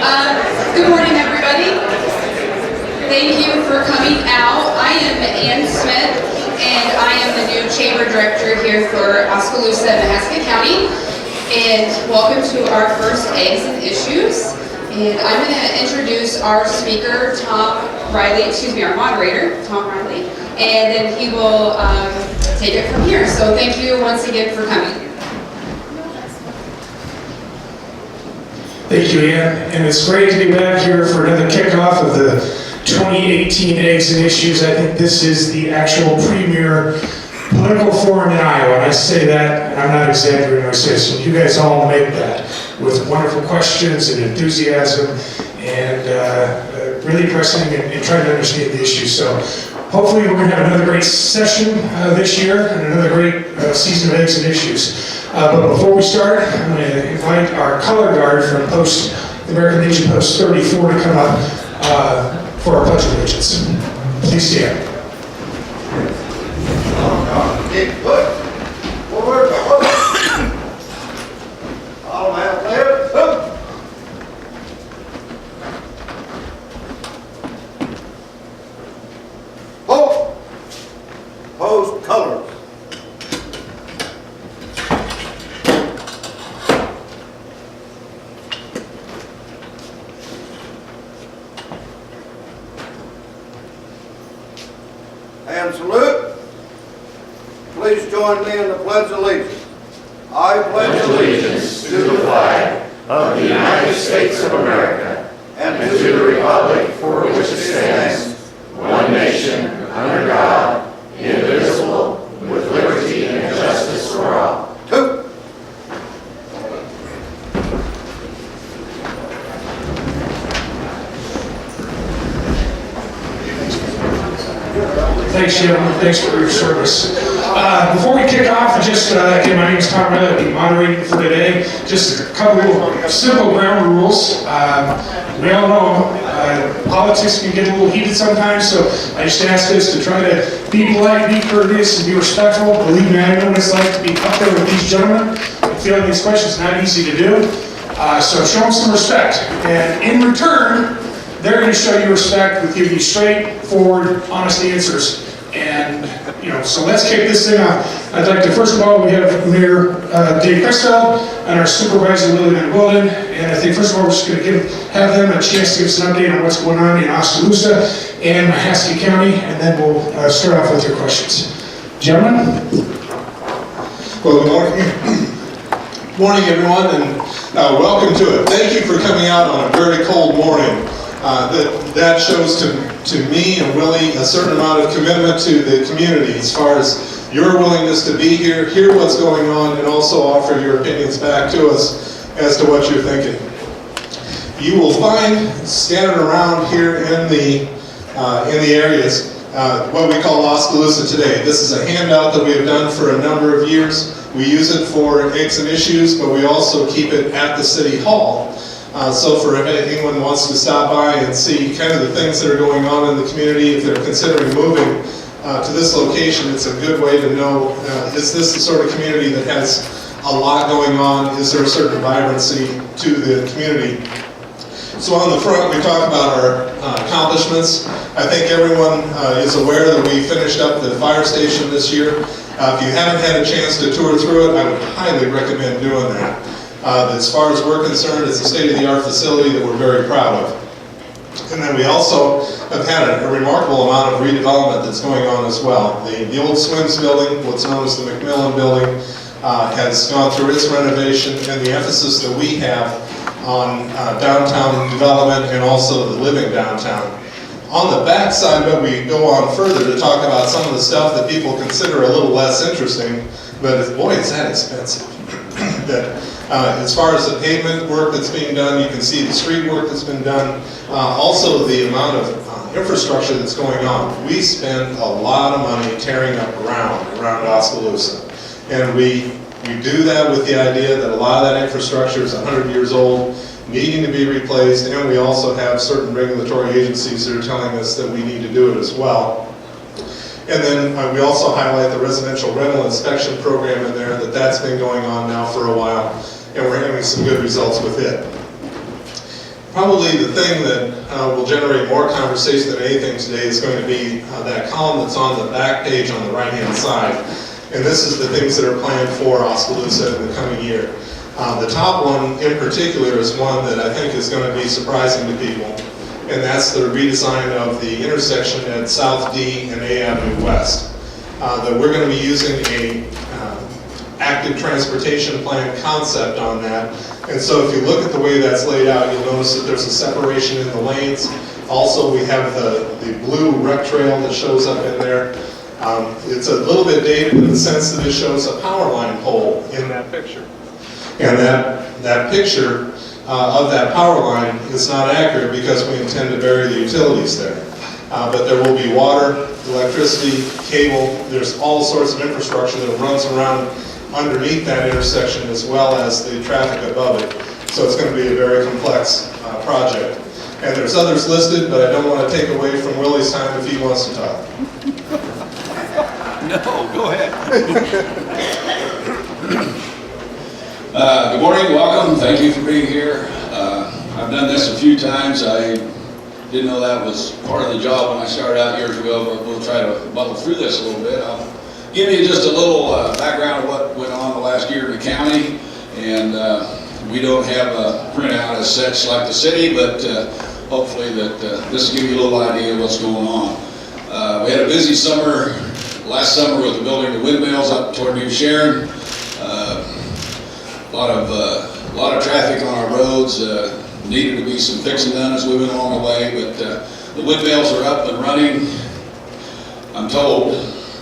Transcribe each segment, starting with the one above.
Good morning, everybody. Thank you for coming out. I am Ann Smith, and I am the new Chamber Director here for Oskaloosa and Mahaska County. And welcome to our first Eggs and Issues. And I'm going to introduce our speaker, our moderator, Tom Riley, and then he will take it from here. So thank you once again for coming. Thank you, Ann, and it's great to be back here for another kickoff of the 2018 Eggs and Issues. I think this is the actual premier political forum in Iowa, and I say that, and I'm not exaggerating when I say so. You guys all make that with wonderful questions and enthusiasm and really pressing and trying to understand the issues. So hopefully we're going to have another great session this year and another great season of Eggs and Issues. But before we start, I'm going to invite our color guard from American Legion Post 34 to come up for our Pledge of Allegiance. Please stand. All man clear. Post colors. And salute. Please join me in the Pledge of Allegiance. I pledge allegiance to the flag of the United States of America and to the republic for which it stands, one nation, under God, indivisible, with liberty and justice for all. Two. Thanks, Jim. Thanks for your service. Before we kick off, again, my name is Tom Riley. I'll be moderating for today. Just a couple of simple ground rules. We all know politics can get a little heated sometimes, so I just ask us to try to be polite, be courteous, and be respectful. Believe me, I know what it's like to be up there with these gentlemen. I feel like these questions are not easy to do. So show them some respect. And in return, they're going to show you respect with giving you straightforward, honest answers. And, so let's kick this thing off. I'd like to, first of all, we have Mayor Dave Crestfeld and our Supervisor Lily Van Wilden. And I think, first of all, we're just going to have them a chance to give us an update on what's going on in Oskaloosa and Mahaska County, and then we'll start off with your questions. Gentlemen? Well, good morning. Morning, everyone, and welcome to it. Thank you for coming out on a very cold morning. That shows to me and Willie a certain amount of commitment to the community as far as your willingness to be here, hear what's going on, and also offer your opinions back to us as to what you're thinking. You will find scattered around here in the areas what we call Oskaloosa Today. This is a handout that we have done for a number of years. We use it for Eggs and Issues, but we also keep it at the City Hall. So for if anyone wants to stop by and see kind of the things that are going on in the community, if they're considering moving to this location, it's a good way to know, is this the sort of community that has a lot going on? Is there a certain vibrancy to the community? So on the front, we talk about our accomplishments. I think everyone is aware that we finished up the fire station this year. If you haven't had a chance to tour through it, I would highly recommend doing that. As far as we're concerned, it's a state-of-the-art facility that we're very proud of. And then we also have had a remarkable amount of redevelopment that's going on as well. The old Swims building, what's known as the McMillan building, has gone through its renovation, and the emphasis that we have on downtown development and also the living downtown. On the back side of it, we go on further to talk about some of the stuff that people consider a little less interesting, but boy, is that expensive. As far as the pavement work that's being done, you can see the street work that's been done. Also the amount of infrastructure that's going on. We spend a lot of money tearing up ground around Oskaloosa. And we do that with the idea that a lot of that infrastructure is 100 years old, needing to be replaced, and we also have certain regulatory agencies that are telling us that we need to do it as well. And then we also highlight the residential rental inspection program in there, that's been going on now for a while, and we're having some good results with it. Probably the thing that will generate more conversation than anything today is going to be that column that's on the back page on the right-hand side. And this is the things that are planned for Oskaloosa in the coming year. The top one in particular is one that I think is going to be surprising to people, and that's the redesign of the intersection at South D and A Avenue West. That we're going to be using a active transportation plan concept on that. And so if you look at the way that's laid out, you'll notice that there's a separation in the lanes. Also, we have the blue rec trail that shows up in there. It's a little bit dated in the sense that it shows a power line pole in that picture. And that picture of that power line is not accurate because we intend to bury the utilities there. But there will be water, electricity, cable, there's all sorts of infrastructure that runs around underneath that intersection as well as the traffic above it. So it's going to be a very complex project. And there's others listed, but I don't want to take away from Willie's time if he wants to talk. No, go ahead. Good morning, welcome, thank you for being here. I've done this a few times. I didn't know that was part of the job when I started out years ago, but we'll try to muddle through this a little bit. I'll give you just a little background of what went on the last year in the county. And we don't have a printout as such like the city, but hopefully that this will give you a little idea of what's going on. We had a busy summer last summer with the building of windmills up toward New Sharon. A lot of traffic on our roads. Needed to be some fixing done as we went along the way, but the windmills are up and running. I'm told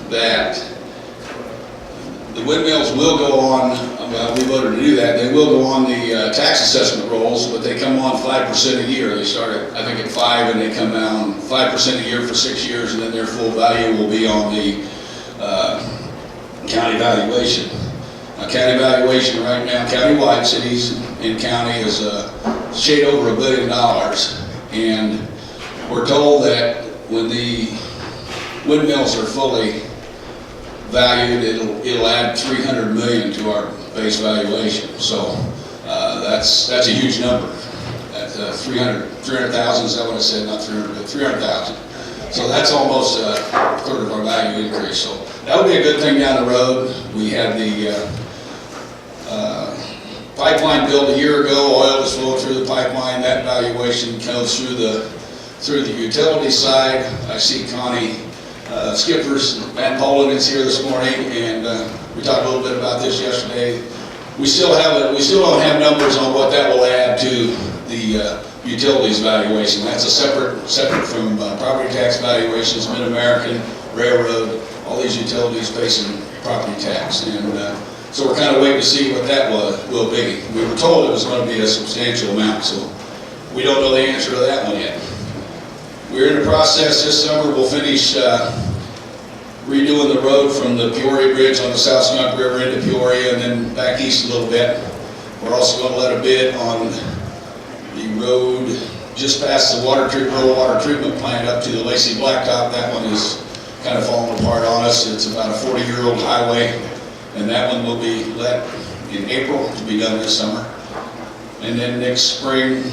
that the windmills will go on, well, we voted to do that, they will go on the tax assessment rolls, but they come on 5% a year. They start at, I think, at 5 and they come down 5% a year for 6 years, and then their full value will be on the county valuation. County valuation right now, countywide, cities and county, is shade over $1 billion. And we're told that when the windmills are fully valued, it'll add $300 million to our base valuation. So that's a huge number. That's 300,000, is that what I said? Not 300, but 300,000. So that's almost a third of our value increase. So that would be a good thing down the road. We had the pipeline built a year ago. Oil was flowing through the pipeline. That valuation goes through the utility side. I see Connie Skippers, Matt Poland is here this morning, and we talked a little bit about this yesterday. We still don't have numbers on what that will add to the utilities valuation. That's a separate from property tax valuations, Mid-American, Railroad, all these utilities facing property tax. And so we're kind of waiting to see what that will be. We were told it was going to be a substantial amount, so we don't know the answer to that one yet. We're in the process this summer. We'll finish redoing the road from the Peoria Bridge on the South Skunk River into Peoria and then back east a little bit. We're also going to let a bid on the road just past the rural water treatment plant up to the Lacey Blacktop. That one is kind of falling apart on us. It's about a 40-year-old highway, and that one will be let in April to be done this summer. And then next spring,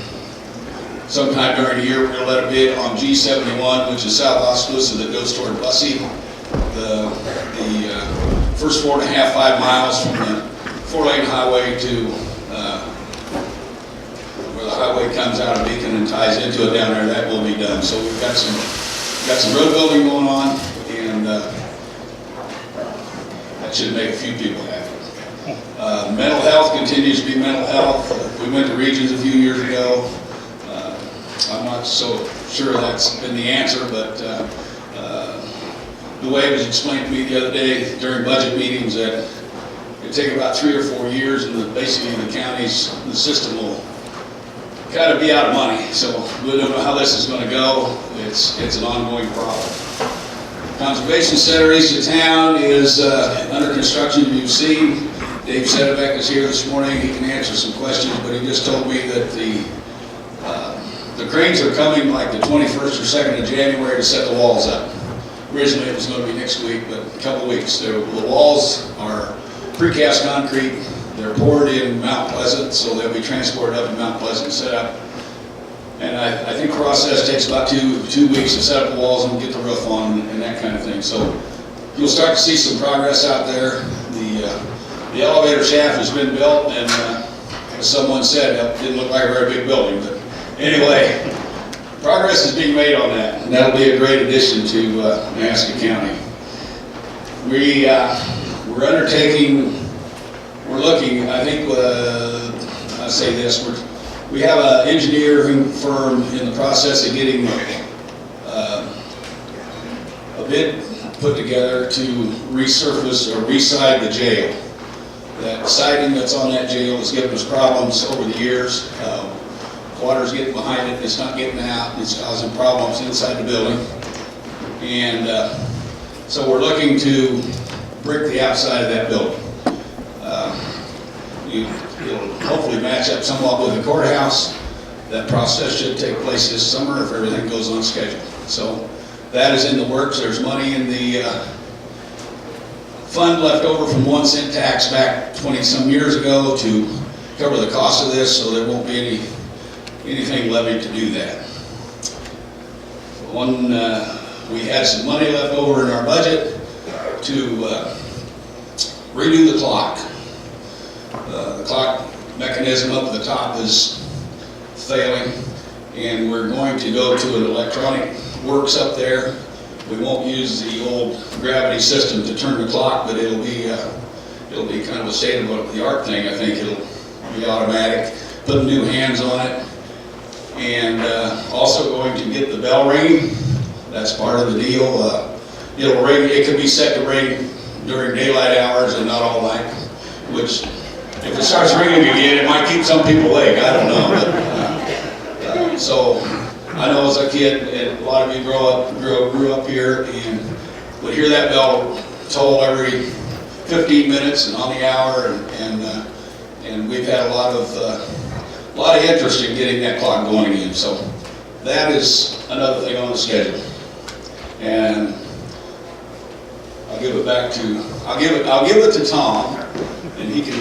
sometime during the year, we're going to let a bid on G71, which is South Oskaloosa, that goes toward Bussey. The first 4.5 miles from the 4-lane highway to where the highway comes out of Beacon and ties into it down there, that will be done. So we've got some road building going on, and that should make a few people happy. Mental health continues to be mental health. We went to Regions a few years ago. I'm not so sure that's been the answer, but the way it was explained to me the other day during budget meetings that it'd take about 3 or 4 years, and basically the system will kind of be out of money. So we don't know how this is going to go. It's an ongoing problem. Conservation Center east of town is under construction. You've seen Dave Sedevec is here this morning. He can answer some questions, but he just told me that the cranes are coming like the 21st or 2nd of January to set the walls up. Originally it was going to be next week, but a couple weeks. The walls are precast concrete. They're poured in Mount Pleasant, so they'll be transported up to Mount Pleasant, set up And I think the process takes about two weeks to set up the walls and get the roof on and that kind of thing. So you'll start to see some progress out there. The elevator shaft has been built, and as someone said, it didn't look like a very big building. But anyway, progress is being made on that, and that'll be a great addition to Nebraska County. We're undertaking, we're looking, I think, I'll say this, we have an engineering firm in the process of getting a bid put together to resurface or re-side the jail. That siding that's on that jail has given us problems over the years. Water's getting behind it, it's not getting out, it's causing problems inside the building. And so we're looking to brick the outside of that building. It'll hopefully match up somewhat with the courthouse. That process should take place this summer if everything goes on schedule. So that is in the works. There's money in the fund left over from 1 cent tax back 20-some years ago to cover the cost of this, so there won't be anything levied to do that. We had some money left over in our budget to redo the clock. The clock mechanism up at the top is failing, and we're going to go to an electronic works up there. We won't use the old gravity system to turn the clock, but it'll be kind of a state-of-the-art thing. I think it'll be automatic. Put new hands on it, and also going to get the bell ringing. That's part of the deal. It'll ring. It can be set to ring during daylight hours and not all night, which, if it starts ringing again, it might keep some people awake. I don't know. But, so I know as a kid, and a lot of you grew up here and would hear that bell toll every 15 minutes and on the hour, and we've had a lot of interest in getting that clock going again. So that is another thing on the schedule, and I'll give it to Tom, and he can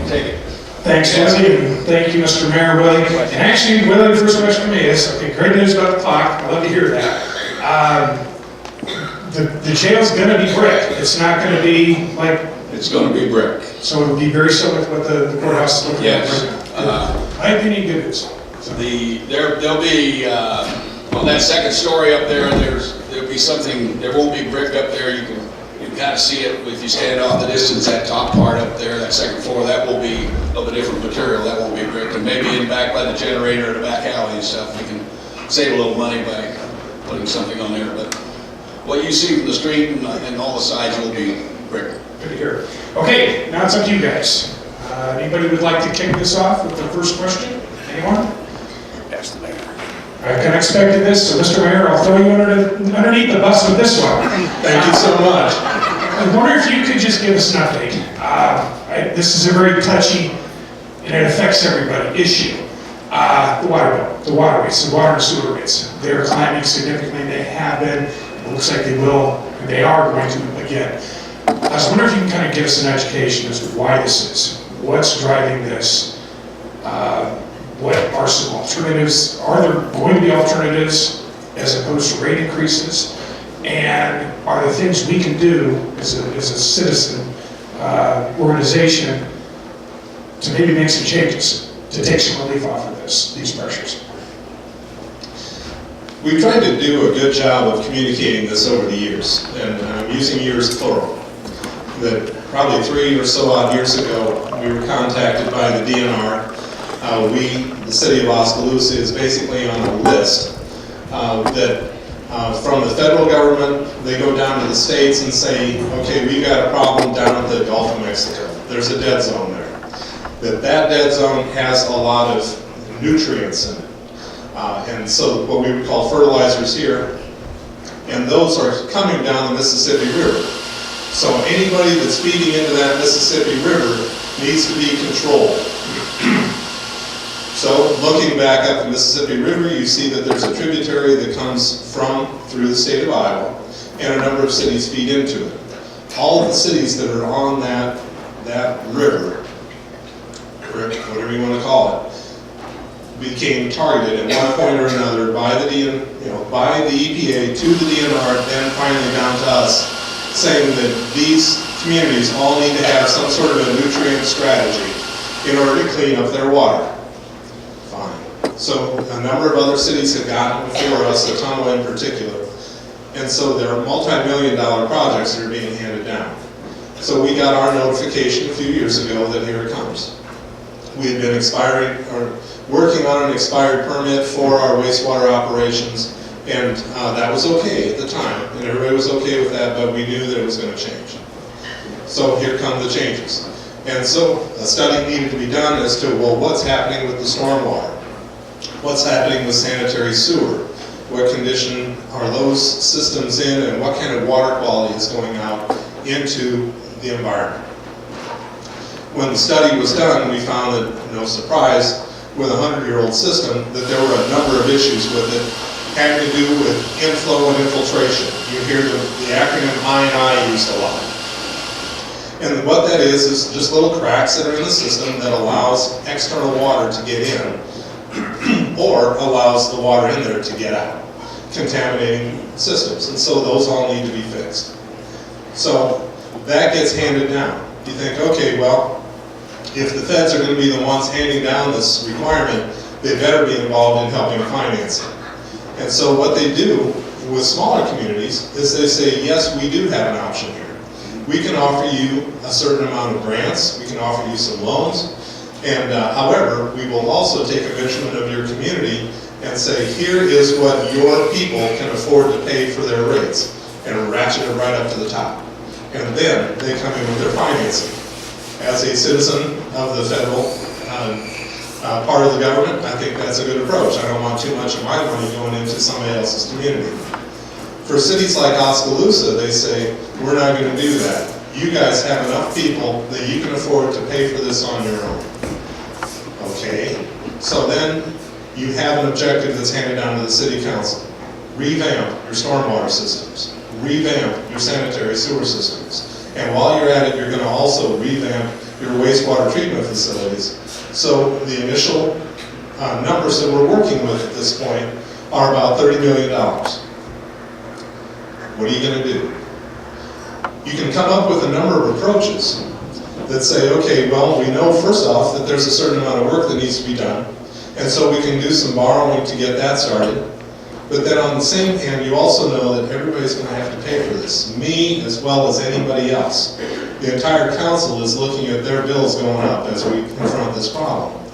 take it. Thanks, Willie, and thank you, Mr. Mayor, Willie. And actually, Willie, the first question to me is, okay, great news about the clock, I love to hear that. The jail's gonna be brick, it's not gonna be like... It's gonna be brick. So it would be very similar to what the courthouse is looking at Yes. right now. My opinion, good news. There'll be, on that second story up there, there'll be something, there won't be brick up there, you can kind of see it if you stand off the distance. That top part up there, that second floor, that will be of a different material, that won't be brick. And maybe in back by the generator or the back alley and stuff, we can save a little money by putting something on there. But what you see from the street and all the sides will be brick. Good to hear. Okay, now it's up to you guys. Anybody would like to kick this off with the first question? Anyone? Ask the mayor. I kind of expected this, so Mr. Mayor, I'll throw you underneath the bus with this one. Thank you so much. I wonder if you could just give us an update. This is a very touchy, and it affects everybody, issue. The water bill, the water rates, the water and sewer rates. They're climbing significantly, they have been. It looks like they will, and they are going to again. I was wondering if you can kind of give us an education as to why this is. What's driving this? What are some alternatives? Are there going to be alternatives as opposed to rate increases? And are there things we can do as a citizen organization to maybe make some changes to take some relief off of these pressures? We've tried to do a good job of communicating this over the years, and I'm using years plural. That probably 3 or so odd years ago, we were contacted by the DNR. The city of Oskaloosa is basically on a list that from the federal government, they go down to the states and say, okay, we've got a problem down at the Gulf of Mexico. There's a dead zone there. That dead zone has a lot of nutrients in it. And so what we would call fertilizers here, and those are coming down the Mississippi River. So anybody that's feeding into that Mississippi River needs to be controlled. So looking back up the Mississippi River, you see that there's a tributary that comes through the state of Iowa, and a number of cities feed into it. All of the cities that are on that river, whatever you want to call it, became targeted at one point or another by the by the EPA to the DNR, then finally down to us, saying that these communities all need to have some sort of a nutrient strategy in order to clean up their water. Fine. So a number of other cities have gotten before us, Ottumwa in particular, and so there are multi-million-dollar projects that are being handed down. So we got our notification a few years ago that here it comes. We had been working on an expired permit for our wastewater operations, and that was okay at the time, and everybody was okay with that, but we knew that it was going to change. So here come the changes. And so a study needed to be done as to, well, what's happening with the stormwater? What's happening with sanitary sewer? What condition are those systems in, and what kind of water quality is going out into the environment? When the study was done, we found that, no surprise, with a 100-year-old system, that there were a number of issues with it having to do with inflow and infiltration. You hear the acronym I&I used a lot. And what that is just little cracks that are in the system that allows external water to get in or allows the water in there to get out, contaminating systems. And so those all need to be fixed. So that gets handed down. You think, okay, well, if the feds are going to be the ones handing down this requirement, they better be involved in helping finance it. And so what they do with smaller communities is they say, yes, we do have an option here. We can offer you a certain amount of grants, we can offer you some loans, and however, we will also take a measurement of your community and say, here is what your people can afford to pay for their rates, and ratchet it right up to the top. And then they come in with their financing. As a citizen of the federal part of the government, I think that's a good approach. I don't want too much of my money going into somebody else's community. For cities like Oskaloosa, they say, we're not going to do that. You guys have enough people that you can afford to pay for this on your own. Okay, so then you have an objective that's handed down to the city council. Revamp your stormwater systems. Revamp your sanitary sewer systems. And while you're at it, you're going to also revamp your wastewater treatment facilities. So the initial numbers that we're working with at this point are about $30 million. What are you going to do? You can come up with a number of approaches that say, okay, well, we know first off that there's a certain amount of work that needs to be done, and so we can do some borrowing to get that started. But then on the same hand, you also know that everybody's going to have to pay for this, me as well as anybody else. The entire council is looking at their bills going up as we confront this problem.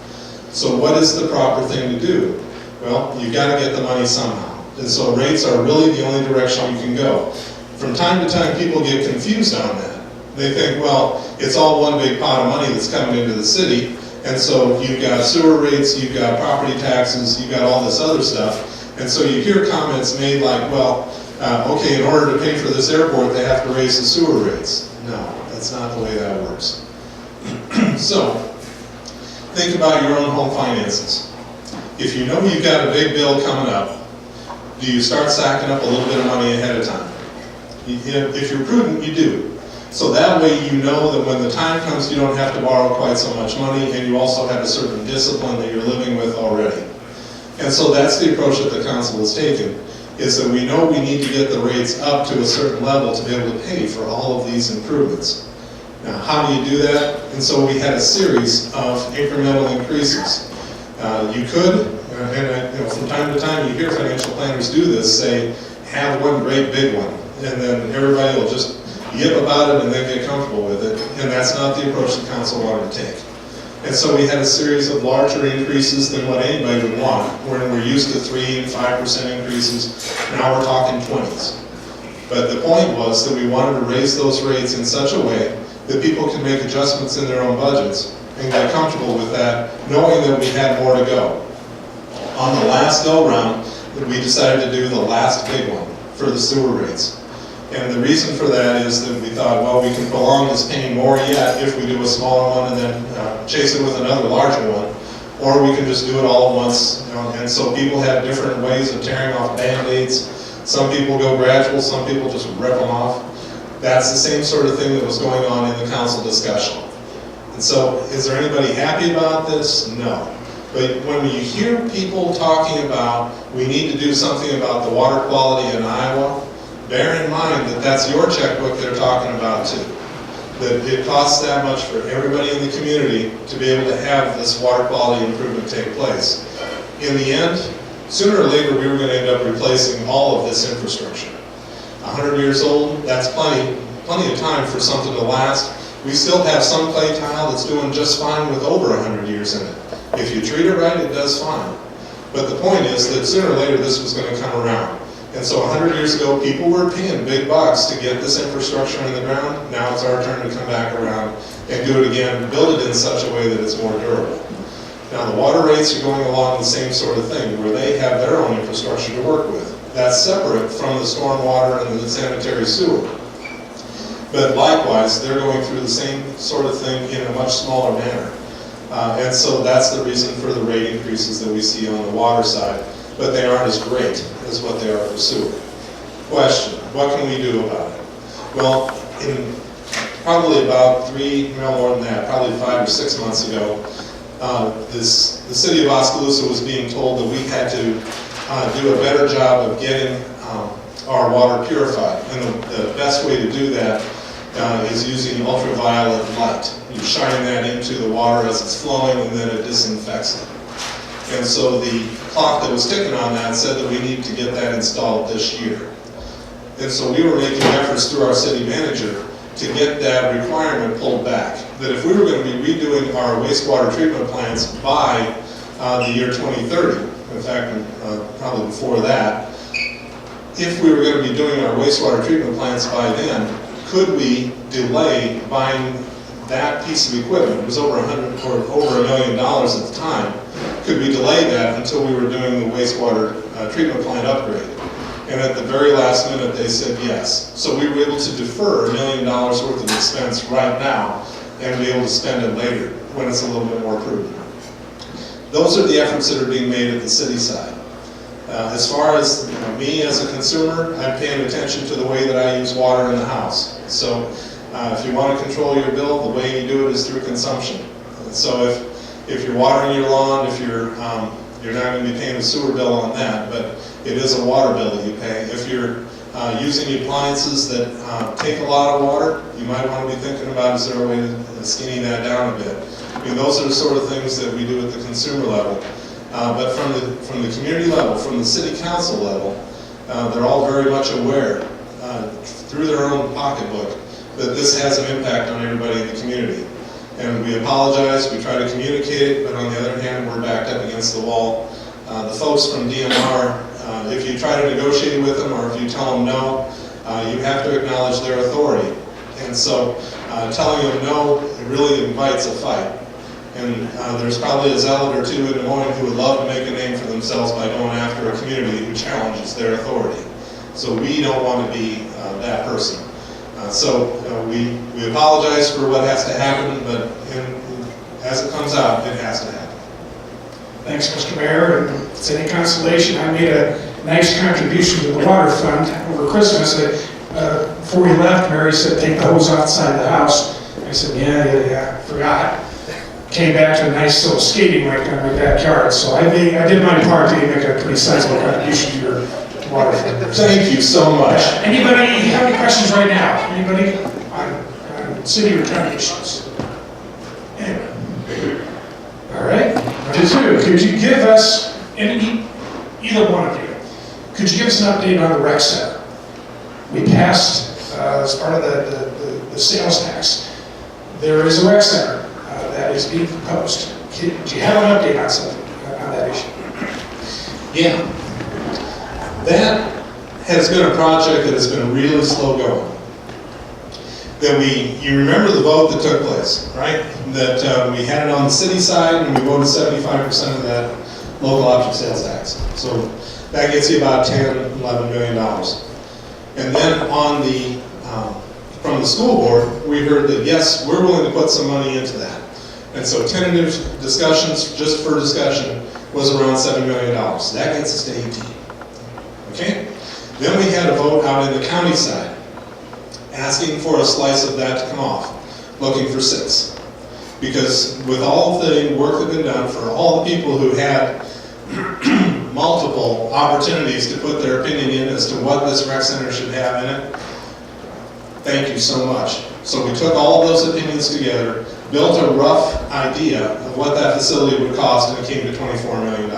So what is the proper thing to do? Well, you've got to get the money somehow. And so rates are really the only direction you can go. From time to time, people get confused on that. They think, well, it's all one big pot of money that's coming into the city, and so you've got sewer rates, you've got property taxes, you've got all this other stuff. And so you hear comments made like, well, okay, in order to pay for this airport, they have to raise the sewer rates. No, that's not the way that works. So, think about your own home finances. If you know you've got a big bill coming up, do you start sacking up a little bit of money ahead of time? If you're prudent, you do. So that way you know that when the time comes, you don't have to borrow quite so much money, and you also have a certain discipline that you're living with already. And so that's the approach that the council has taken, is that we know we need to get the rates up to a certain level to be able to pay for all of these improvements. Now, how do you do that? And so we had a series of incremental increases. You could, and from time to time you hear financial planners do this, say, have one great big one, and then everybody will just yip about it and then get comfortable with it, and that's not the approach the council wanted to take. And so we had a series of larger increases than what anybody would want. When we're used to 3% and 5% increases, now we're talking 20s. But the point was that we wanted to raise those rates in such a way that people can make adjustments in their own budgets and get comfortable with that, knowing that we had more to go. On the last go-round, we decided to do the last big one for the sewer rates. And the reason for that is that we thought, well, we can prolong this pain more yet if we do a smaller one and then chase it with another larger one, or we can just do it all at once. And so people have different ways of tearing off Band-Aids. Some people go gradual, some people just rip them off. That's the same sort of thing that was going on in the council discussion. And so, is there anybody happy about this? No. But when you hear people talking about, we need to do something about the water quality in Iowa, bear in mind that that's your checkbook they're talking about too. That it costs that much for everybody in the community to be able to have this water quality improvement take place. In the end, sooner or later, we were going to end up replacing all of this infrastructure. 100 years old, that's plenty of time for something to last. We still have some clay tile that's doing just fine with over 100 years in it. If you treat it right, it does fine. But the point is that sooner or later, this was going to come around. And so 100 years ago, people were paying big bucks to get this infrastructure in the ground. Now it's our turn to come back around and do it again, build it in such a way that it's more durable. Now the water rates are going along the same sort of thing, where they have their own infrastructure to work with. That's separate from the stormwater and the sanitary sewer. But likewise, they're going through the same sort of thing in a much smaller manner. And so that's the reason for the rate increases that we see on the water side. But they aren't as great as what they are for sewer. Question, what can we do about it? Well, in probably about more than that, probably 5 or 6 months ago, the city of Oskaloosa was being told that we had to do a better job of getting our water purified. And the best way to do that is using ultraviolet light. You shine that into the water as it's flowing, and then it disinfects it. And so the clock that was ticking on that said that we need to get that installed this year. And so we were making efforts through our city manager to get that requirement pulled back. That if we were going to be redoing our wastewater treatment plants by the year 2030, in fact, probably before that, if we were going to be doing our wastewater treatment plants by then, could we delay buying that piece of equipment? It was over $1 million at the time. Could we delay that until we were doing the wastewater treatment plant upgrade? And at the very last minute, they said yes. So we were able to defer $1 million worth of expense right now and be able to spend it later when it's a little bit more prudent. Those are the efforts that are being made at the city side. As far as me as a consumer, I'm paying attention to the way that I use water in the house. So if you want to control your bill, the way you do it is through consumption. So if you're watering your lawn, if you're not going to be paying a sewer bill on that, but it is a water bill that you pay. If you're using appliances that take a lot of water, you might want to be thinking about, is there a way to skinny that down a bit? I mean, those are the sort of things that we do at the consumer level. But from the community level, from the city council level, they're all very much aware through their own pocketbook that this has an impact on everybody in the community. And we apologize, we try to communicate it, but on the other hand, we're backed up against the wall. The folks from DMR, if you try to negotiate with them or if you tell them no, you have to acknowledge their authority. And so telling them no, it really invites a fight. And there's probably a zealot or two in Des Moines who would love to make a name for themselves by going after a community who challenges their authority. So we don't want to be that person. We apologize for what has to happen, but as it comes out, it has to happen. Thanks, Mr. Mayor, and if it's any consolation, I made a nice contribution to the water fund over Christmas. Before we left, Mary said, take the hose outside the house. I said, yeah, forgot. Came back to a nice little skating rink in my backyard, so I did my part to make a pretty sizable contribution to your water fund. Thank you so much. Anybody have any questions right now? Anybody on city or county issues? Anyway. All right. Number 2, could you give us, either one of you, could you give us an update on the rec center? We passed, as part of the sales tax, there is a rec center that is being proposed. Do you have an update on something, on that issue? Yeah. That has been a project that has been really slow going. You remember the vote that took place, right? That we had it on the city side and we voted 75% of that local option sales tax. So that gets you about $10, $11 million. And then on from the school board, we heard that yes, we're willing to put some money into that. And so tentative discussions, just for discussion, was around $7 million. That gets us to 18. Okay? Then we had a vote out in the county side, asking for a slice of that to come off, looking for 6. Because with all of the work that's been done for all the people who had multiple opportunities to put their opinion in as to what this rec center should have in it, thank you so much. So we took all of those opinions together, built a rough idea of what that facility would cost, and it came to $24 million.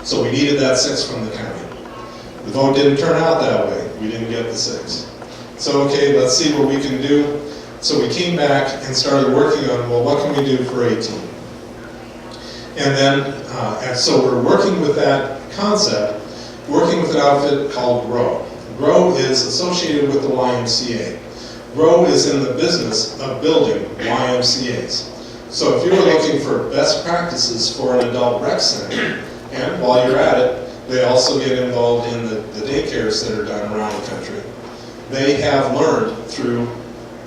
So we needed that 6 from the county. The vote didn't turn out that way. We didn't get the 6. So okay, let's see what we can do. So we came back and started working on, well, what can we do for 18? And then, and so we're working with that concept, working with an outfit called GROW. GROW is associated with the YMCA. GROW is in the business of building YMCAs. So if you were looking for best practices for an adult rec center, and while you're at it, they also get involved in the daycares that are done around the country. They have learned through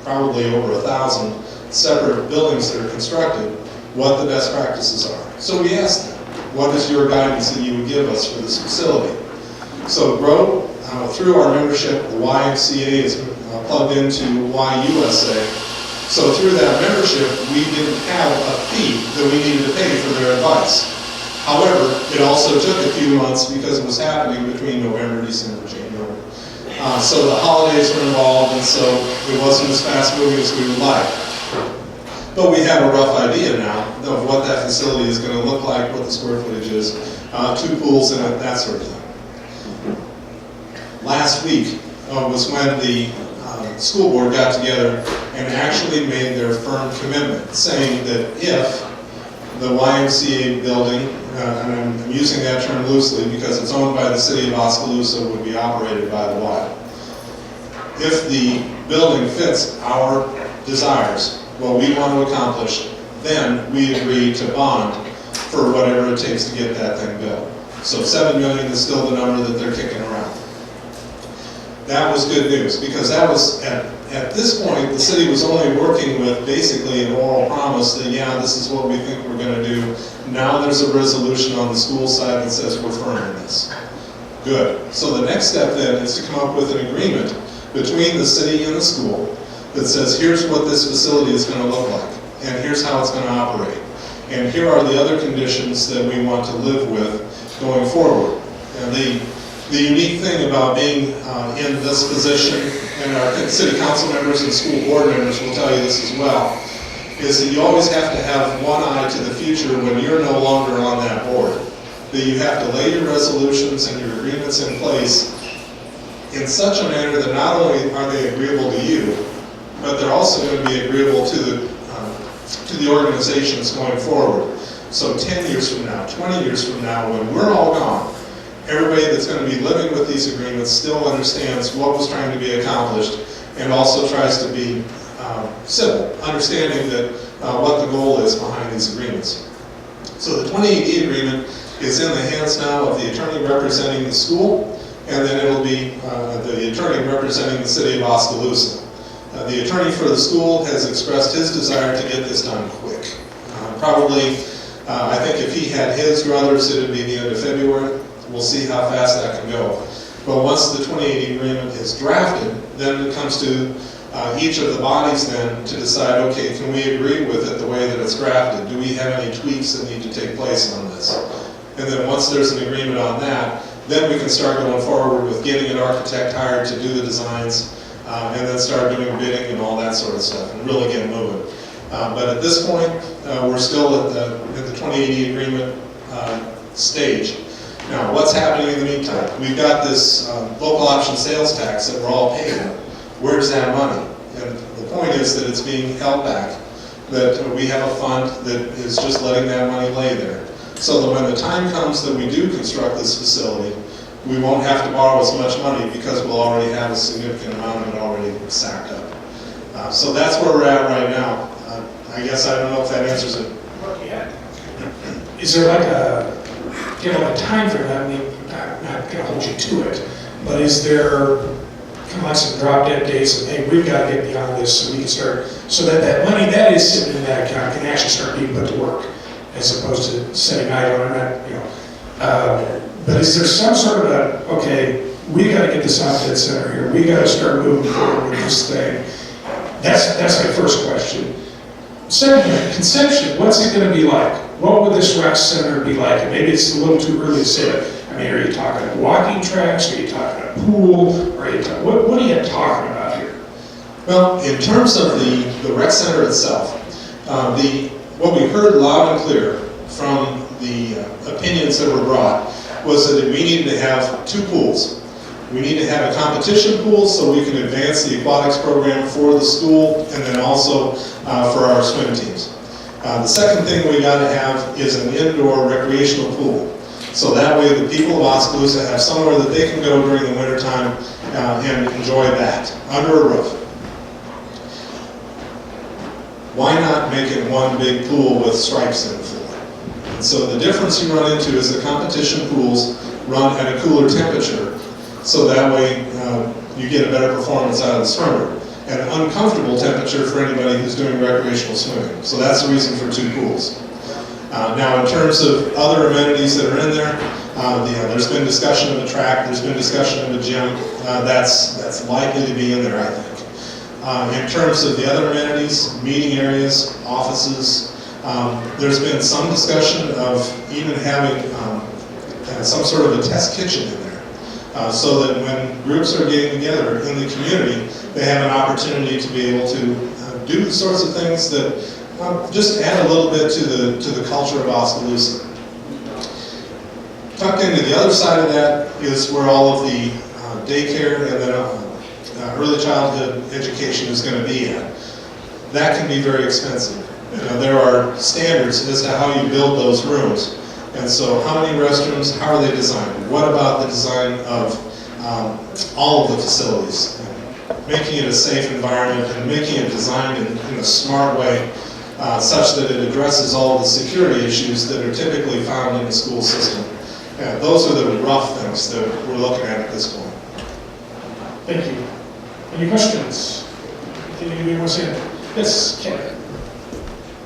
probably over 1,000 separate buildings that are constructed what the best practices are. So we asked them, what is your guidance that you would give us for this facility? So GROW, through our membership, the YMCA is plugged into YUSA. So through that membership, we didn't have a fee that we needed to pay for their advice. However, it also took a few months because it was happening between November, December, January. So the holidays were involved, and so it wasn't as fast moving as we would like. But we have a rough idea now of what that facility is going to look like, what the square footage is, 2 pools in it, that sort of thing. Last week was when the school board got together and actually made their firm commitment, saying that if the YMCA building, and I'm using that term loosely because it's owned by the city of Oskaloosa, would be operated by the Y. If the building fits our desires, what we want to accomplish, then we agree to bond for whatever it takes to get that thing built. So $7 million is still the number that they're kicking around. That was good news, because that was, at this point, the city was only working with basically an oral promise that, yeah, this is what we think we're going to do. Now there's a resolution on the school side that says we're firm in this. Good. So the next step then is to come up with an agreement between the city and the school that says, here's what this facility is going to look like, and here's how it's going to operate, and here are the other conditions that we want to live with going forward. And the unique thing about being in this position, and our city council members and school board members will tell you this as well, is that you always have to have one eye to the future when you're no longer on that board. That you have to lay your resolutions and your agreements in place in such a manner that not only are they agreeable to you, but they're also going to be agreeable to the organizations going forward. So 10 years from now, 20 years from now, when we're all gone, everybody that's going to be living with these agreements still understands what was trying to be accomplished, and also tries to be civil, understanding that what the goal is behind these agreements. So the 2080 agreement is in the hands now of the attorney representing the school, and then it'll be the attorney representing the city of Oskaloosa. The attorney for the school has expressed his desire to get this done quick. Probably, I think if he had his druthers, it would be the end of February. We'll see how fast that can go. But once the 2080 agreement is drafted, then it comes to each of the bodies then to decide, okay, can we agree with it the way that it's drafted? Do we have any tweaks that need to take place on this? And then once there's an agreement on that, then we can start going forward with getting an architect hired to do the designs, and then start doing bidding and all that sort of stuff, and really get moving. But at this point, we're still at the 2080 agreement stage. Now, what's happening in the meantime? We've got this local option sales tax that we're all paying. Where's that money? And the point is that it's being held back, that we have a fund that is just letting that money lay there. So that when the time comes that we do construct this facility, we won't have to borrow as much money because we'll already have a significant amount of it already sacked up. So that's where we're at right now. I guess I don't know if that answers it. Is there like a, a time frame? I mean, I'm not going to hold you to it, but is there kind of like some drop dead dates of, hey, we've got to get beyond this so we can start, so that that money that is sitting in that account can actually start being put to work, as opposed to sitting idle or not, but is there some sort of a, okay, we got to get this outfit center here, we got to start moving forward with this thing? That's my first question. Second, conception, what's it gonna be like? What would this rec center be like? And maybe it's a little too early to say it. I mean, are you talking walking tracks, are you talking a pool, or are you what are you talking about here? Well, in terms of the rec center itself, what we heard loud and clear from the opinions that were brought was that we needed to have 2 pools. We need to have a competition pool so we can advance the aquatics program for the school and then also for our swim teams. The second thing we got to have is an indoor recreational pool. So that way the people of Oskaloosa have somewhere that they can go during the wintertime and enjoy that under a roof. Why not make it one big pool with stripes in the floor? And so the difference you run into is the competition pools run at a cooler temperature, so that way you get a better performance out of the swimmer. At an uncomfortable temperature for anybody who's doing recreational swimming. So that's the reason for 2 pools. Now in terms of other amenities that are in there, there's been discussion of a track, there's been discussion of a gym, that's likely to be in there, I think. In terms of the other amenities, meeting areas, offices, there's been some discussion of even having some sort of a test kitchen in there, so that when groups are getting together in the community, they have an opportunity to be able to do the sorts of things that just add a little bit to the culture of Oskaloosa. Tucked into the other side of that is where all of the daycare and then early childhood education is going to be at. That can be very expensive. There are standards as to how you build those rooms. And so how many restrooms, how are they designed? What about the design of all of the facilities? Making it a safe environment and making it designed in a smart way such that it addresses all of the security issues that are typically found in the school system. Those are the rough things that we're looking at this point. Thank you. Any questions? Anything anybody wants to say? Yes, Ken.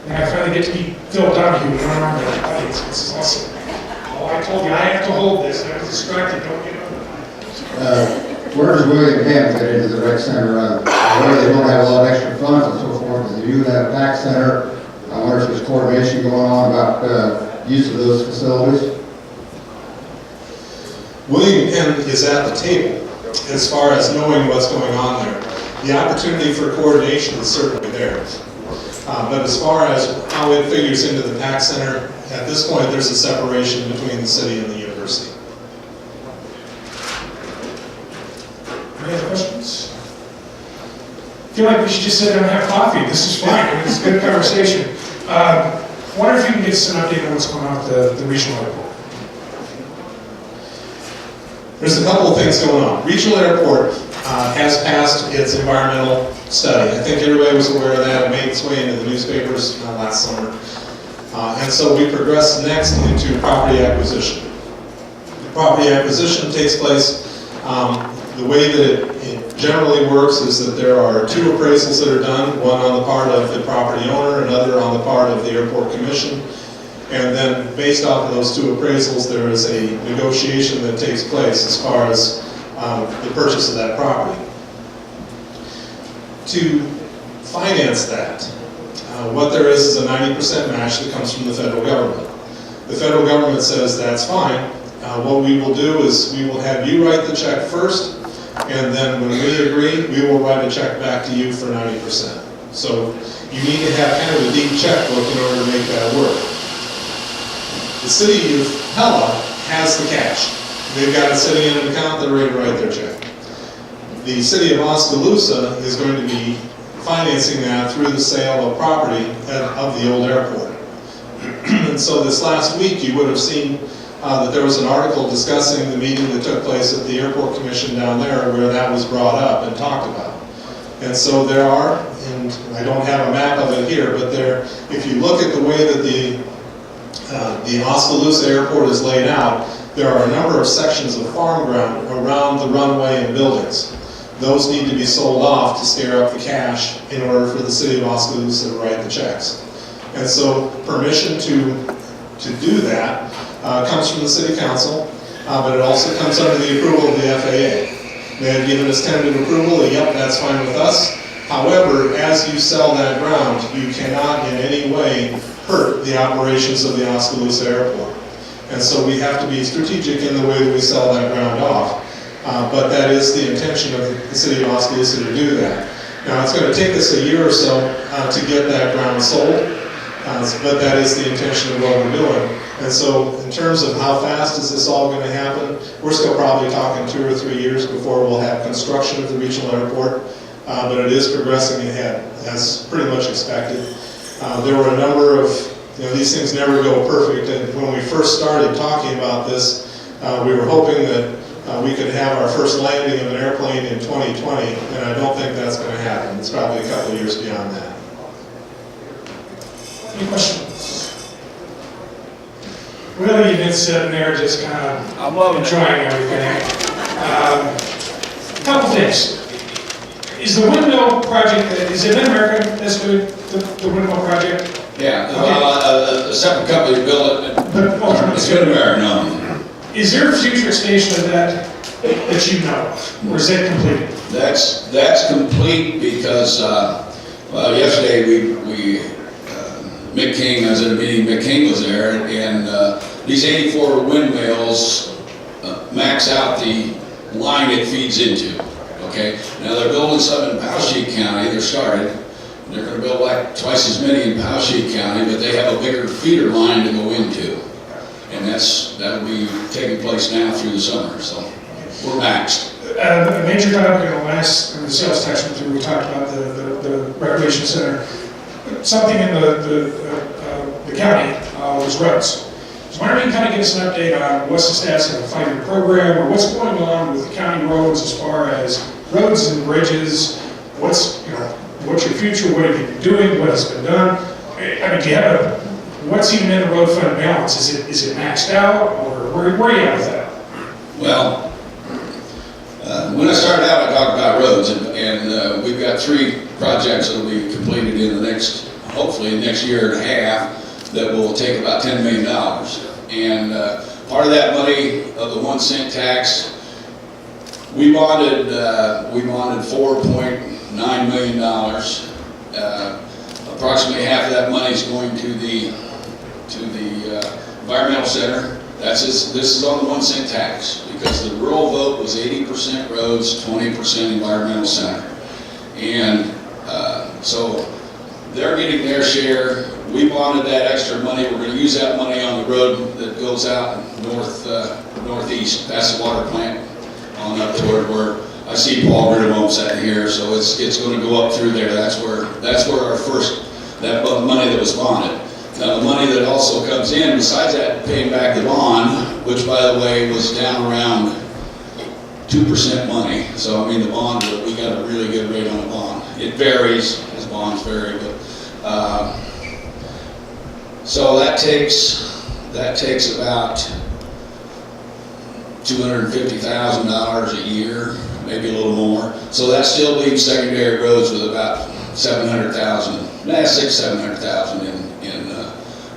And I finally get to be Phil Donahue in one arm of the audience. This is awesome. Oh, I told you I have to hold this. I was distracted. Don't get up. Where does William Camp fit into the rec center? I know they don't have a lot of extra funds and so forth, but they do have a tax center. I wonder if there's coordination going on about use of those facilities. William Penn is at the table as far as knowing what's going on there. The opportunity for coordination is certainly there. But as far as how it figures into the tax center, at this point there's a separation between the city and the university. Any other questions? I feel like we should just sit down and have coffee. This is fine. It's a good conversation. Wonder if you can get us an update on what's going on with the regional airport. There's a couple of things going on. Regional Airport has passed its environmental study. I think everybody was aware of that. It made its way into the newspapers last summer. And so we progressed next into property acquisition. The property acquisition takes place, the way that it generally works is that there are 2 appraisals that are done, one on the part of the property owner, another on the part of the airport commission. And then based off of those 2 appraisals, there is a negotiation that takes place as far as the purchase of that property. To finance that, what there is a 90% match that comes from the federal government. The federal government says that's fine. What we will do is we will have you write the check first, and then when we agree, we will write a check back to you for 90%. So you need to have kind of a deep checkbook in order to make that work. The city of Pella has the cash. They've got it sitting in an account, they're ready to write their check. The city of Oskaloosa is going to be financing that through the sale of property of the old airport. And so this last week you would have seen that there was an article discussing the meeting that took place at the airport commission down there where that was brought up and talked about. And so there are, and I don't have a map of it here, but there, if you look at the way that the Oskaloosa airport is laid out, there are a number of sections of farm ground around the runway and buildings. Those need to be sold off to scare up the cash in order for the city of Oskaloosa to write the checks. And so permission to do that comes from the city council, but it also comes under the approval of the FAA. They have given us tentative approval that, yep, that's fine with us. However, as you sell that ground, you cannot in any way hurt the operations of the Oskaloosa Airport. And so we have to be strategic in the way that we sell that ground off. But that is the intention of the city of Oskaloosa to do that. Now, it's going to take us a year or so to get that ground sold, but that is the intention of what we're doing. And so in terms of how fast is this all going to happen, we're still probably talking 2 or 3 years before we'll have construction of the regional airport, but it is progressing ahead, as pretty much expected. There were a number of, these things never go perfect, and when we first started talking about this, we were hoping that we could have our first landing of an airplane in 2020, and I don't think that's going to happen. It's probably a couple of years beyond that. Any questions? Well, you've been sitting there just kind of enjoying everything. A couple things. Is the windmill project, is it Mid-America that's doing the windmill project? Yeah, a separate company built it. But, It's Mid-America, no. Is there a future expansion of that you know of, or is that completed? That's complete because, yesterday Mick King, I was at a meeting, Mick King was there, and these 84 windmills max out the line it feeds into, okay? Now they're building some in Powesheik County, they're started. They're gonna build like twice as many in Powesheik County, but they have a bigger feeder line to go into. And that'll be taking place now through the summer, so we're maxed. A major topic in the sales tax review, we talked about the recreation center. Something in the county was roads. So why don't you kind of give us an update on what's the status of the 5-year program, or what's going on with the county roads as far as roads and bridges? What's your future? What have you been doing? What has been done? I mean, do you have what's even in the road fund balance? Is it maxed out, or where are you at with that? Well, when I started out, I talked about roads, and we've got 3 projects that will be completed in the hopefully next year and a half, that will take about $10 million. And part of that money of the 1 cent tax, we bonded $4.9 million. Approximately half of that money is going to the environmental center. This is on the 1 cent tax, because the rural vote was 80% roads, 20% environmental center. And so they're getting their share. We bonded that extra money. We're going to use that money on the road that goes out northeast past the water plant on up toward where I see Paul Ritterbaum sitting here. So it's going to go up through there. That's where our first, that money that was bonded. Now the money that also comes in, besides that paying back the bond, which by the way was down around 2% money. So I mean the bond, we got a really good rate on the bond. It varies, as bonds vary, but so that takes about $250,000 a year, maybe a little more. So that still leaves secondary roads with about $700,000 in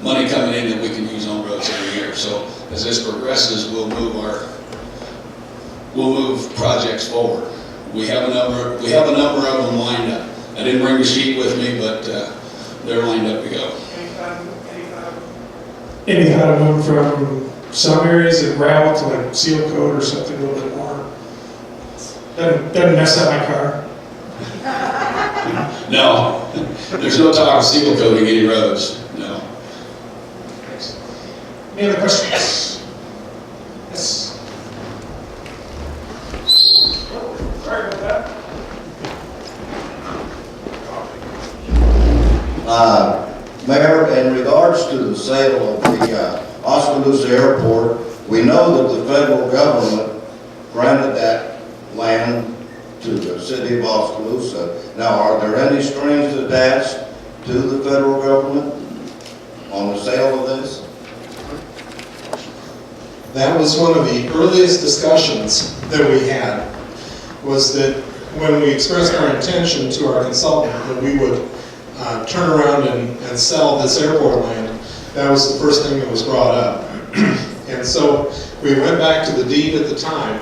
money coming in that we can use on roads every year. So as this progresses, we'll move projects forward. We have a number of them lined up. I didn't bring the sheet with me, but they're lined up to go. Any kind of move from some areas of gravel to like seal coat or something a little bit more? Doesn't mess up my car? No, there's no talk of seal coating any roads, no. Any other questions? Yes. Sorry about that. Mayor, in regards to the sale of the Oskaloosa Airport, we know that the federal government granted that land to the city of Oskaloosa. Now, are there any strings attached to the federal government on the sale of this? That was one of the earliest discussions that we had, was that when we expressed our intention to our consultant that we would turn around and sell this airport land, that was the first thing that was brought up. And so we went back to the deed at the time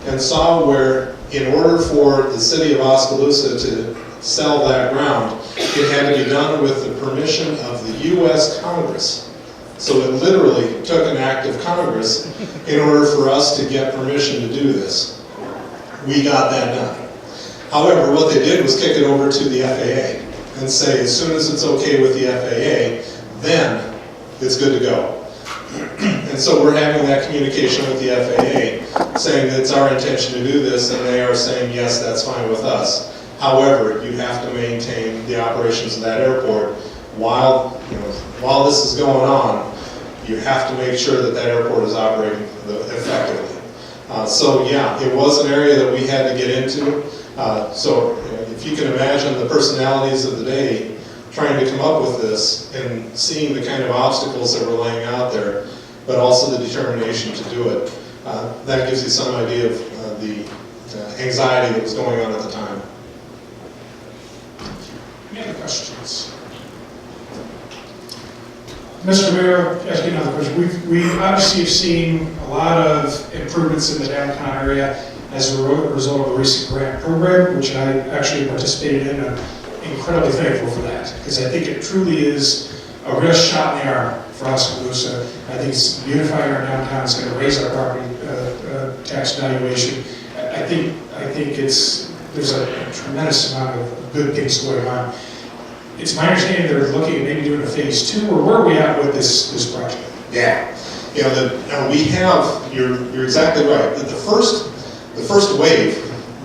and saw where, in order for the city of Oskaloosa to sell that ground, it had to be done with the permission of the U.S. Congress. So it literally took an act of Congress in order for us to get permission to do this. We got that done. However, what they did was kick it over to the FAA and say, as soon as it's okay with the FAA, then it's good to go. And so we're having that communication with the FAA, saying that it's our intention to do this, and they are saying, yes, that's fine with us. However, you have to maintain the operations of that airport while this is going on. You have to make sure that that airport is operating effectively. So yeah, it was an area that we had to get into. So if you can imagine the personalities of the day trying to come up with this and seeing the kind of obstacles that were laying out there, but also the determination to do it, that gives you some idea of the anxiety that was going on at the time. Any other questions? Mr. Mayor, ask you another question. We obviously have seen a lot of improvements in the downtown area as a result of the recent grant program, which I actually participated in. I'm incredibly thankful for that, because I think it truly is a real shot in the arm for Oskaloosa. I think it's beautifying our downtown. It's going to raise our property tax valuation. I think there's a tremendous amount of good things going on. It's my understanding they're looking at maybe doing a phase 2, or where are we at with this project? Yeah, we have. You're exactly right. The first wave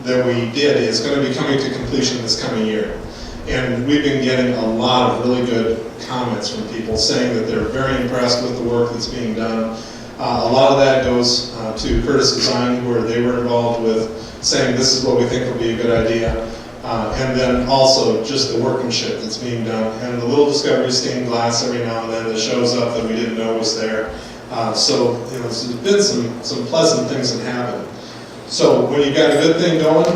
that we did is going to be coming to completion this coming year, and we've been getting a lot of really good comments from people saying that they're very impressed with the work that's being done. A lot of that goes to Curtis Design, where they were involved with saying this is what we think would be a good idea. And then also just the workmanship that's being done, and the little discovery stained glass every now and then that shows up that we didn't know was there. So there's been some pleasant things that happen. So when you've got a good thing going,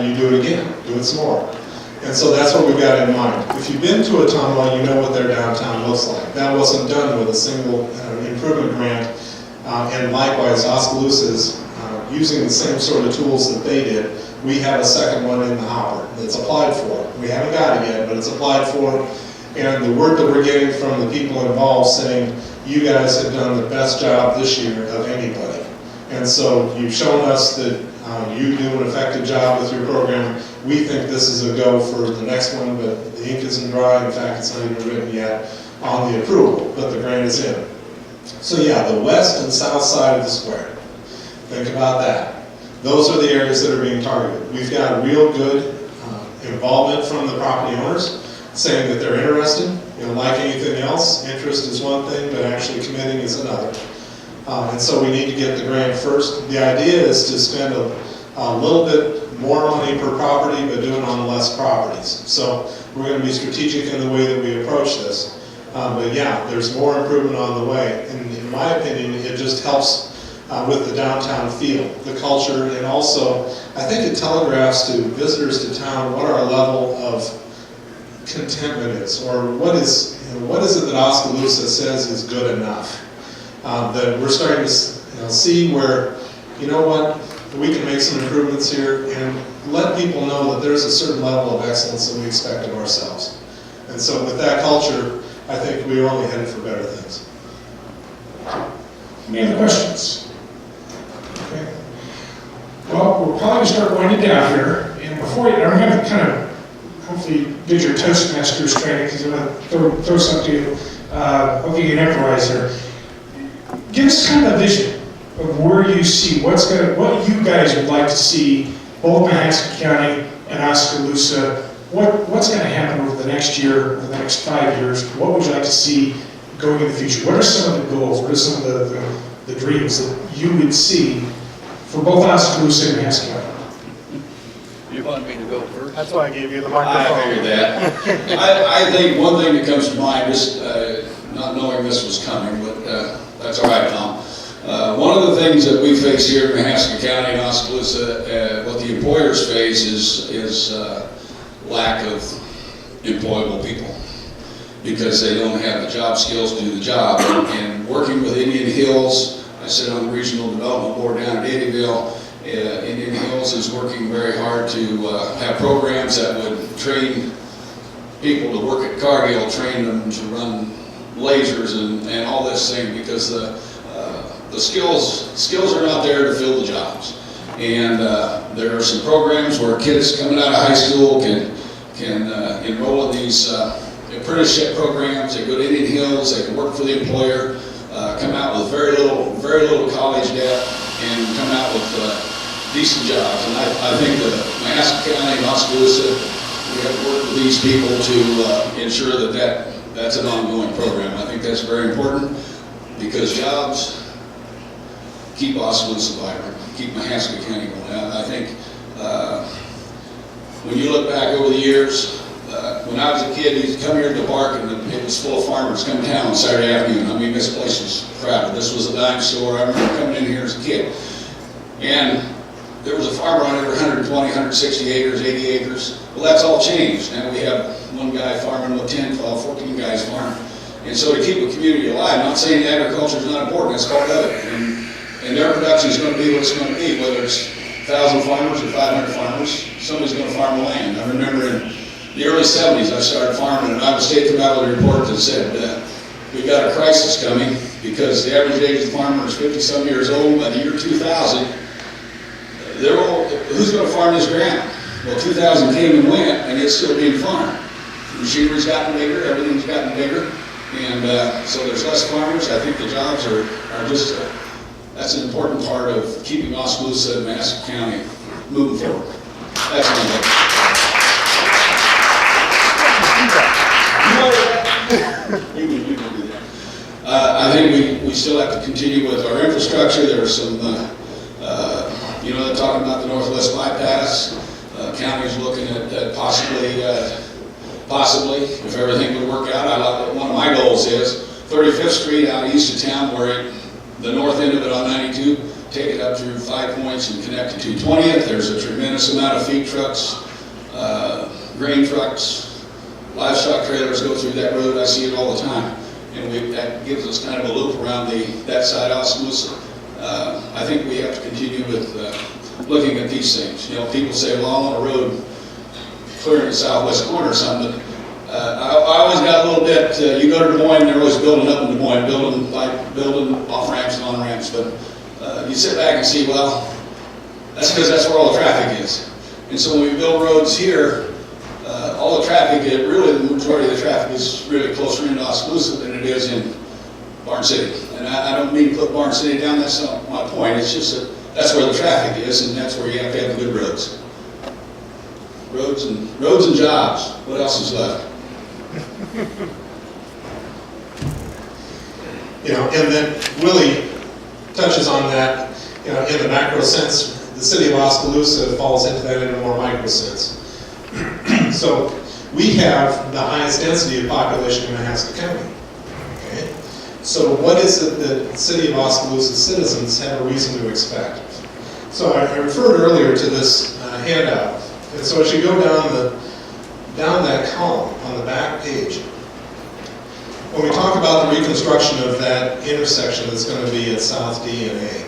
you do it again, do it some more. And so that's what we've got in mind. If you've been to Ottumwa, you know what their downtown looks like. That wasn't done with a single improvement grant, and likewise Oskaloosa is using the same sort of tools that they did. We have a second one in the hopper that's applied for. We haven't got it yet, but it's applied for. And the word that we're getting from the people involved saying, you guys have done the best job this year of anybody. And so you've shown us that you do an effective job with your program. We think this is a go for the next one, but the ink isn't dry. In fact, it's not even written yet on the approval, but the grant is in. So yeah, the west and south side of the square. Think about that. Those are the areas that are being targeted. We've got real good involvement from the property owners saying that they're interested. Like anything else, interest is one thing, but actually committing is another. And so we need to get the grant first. The idea is to spend a little bit more money per property, but do it on less properties. So we're going to be strategic in the way that we approach this. But yeah, there's more improvement on the way. And in my opinion, it just helps with the downtown feel, the culture, and also I think it telegraphs to visitors to town what our level of contentment is, or what is it that Oskaloosa says is good enough. That we're starting to see where, you know what, we can make some improvements here and let people know that there's a certain level of excellence that we expect of ourselves. And so with that culture, I think we're only headed for better things. Any other questions? Okay. Well, we're probably going to start winding down here. And before you, I'm going to kind of hopefully get your Toastmasters training, because I'm going to throw something to you. Hope you can improvise here. Give us kind of a vision of where you see what you guys would like to see, both Mahaska County and Oskaloosa. What's going to happen over the next year, or the next 5 years? What would you like to see going in the future? What are some of the goals? What are some of the dreams that you would see for both Oskaloosa and Mahaska County? You want me to go first? That's why I gave you the I figured that. I think one thing that comes to mind, just not knowing this was coming, but that's all right, Tom. One of the things that we face here in Mahaska County and Oskaloosa, what the employers face is lack of employable people, because they don't have the job skills to do the job. And working with Indian Hills, I sit on the Regional Development Board down at Eddyville, Indian Hills is working very hard to have programs that would train people to work at Cargill, train them to run lasers and all this thing, because the skills are not there to fill the jobs. And there are some programs where kids coming out of high school can enroll in these apprenticeship programs. They go to Indian Hills, they can work for the employer, come out with very little college debt, and come out with decent jobs. And I think that Mahaska County and Oskaloosa, we have to work with these people to ensure that's an ongoing program. I think that's very important, because jobs keep Oskaloosa vibrant, keep Mahaska County going. I think when you look back over the years, when I was a kid, you'd come here to the park and it was full of farmers coming down on Saturday afternoon. I mean, this place was crowded. This was a dime store. I remember coming in here as a kid. And there was a farmer on every 120, 160 acres, 80 acres. Well, that's all changed. Now we have one guy farming with 10, 12, 14 guys farming. And so to keep a community alive, I'm not saying agriculture is not important, it's part of it. And their production is going to be what it's going to be, whether it's 1,000 farmers or 500 farmers, somebody's going to farm the land. I remember in the early 70s, I started farming, and Iowa State came out with a report that said, we've got a crisis coming, because the average age of the farmer is 50-some years old. By the year 2000, who's going to farm this ground? Well, 2000 came and went, and it's still being farmed. Machinery's gotten bigger, everything's gotten bigger, and so there's less farmers. I think the jobs are just, that's an important part of keeping Oskaloosa and Mahaska County moving forward. That's what I'm doing. I think we still have to continue with our infrastructure. There are some, they're talking about the Northwest Bypass. County's looking at possibly, if everything would work out. One of my goals is 35th Street out east of town, where the north end of it on 92, take it up through 5 Points and connect to 220th. There's a tremendous amount of feed trucks, grain trucks, livestock trailers go through that road. I see it all the time. And that gives us kind of a loop around that side of Oskaloosa. I think we have to continue with looking at these things. You know, people say, well, I'm on a road clearing the southwest corner or something. I always got a little bit, you go to Des Moines, they're always building up in Des Moines, building off-ramps and on-ramps. But you sit back and see, well, that's because that's where all the traffic is. And so when we build roads here, all the traffic, really the majority of the traffic is really closer into Oskaloosa than it is in Barn City. And I don't mean to put Barn City down, that's not my point. It's just that that's where the traffic is, and that's where you have to have good roads. Roads and jobs. What else is left? And then Willie touches on that, in the macro sense. The city of Oskaloosa falls into that in a more micro sense. So we have the highest density of population in Mahaska County. Okay? So what is it that the city of Oskaloosa citizens have a reason to expect? So I referred earlier to this handout. And so as you go down that column on the back page, when we talk about the reconstruction of that intersection that's going to be at South D and A,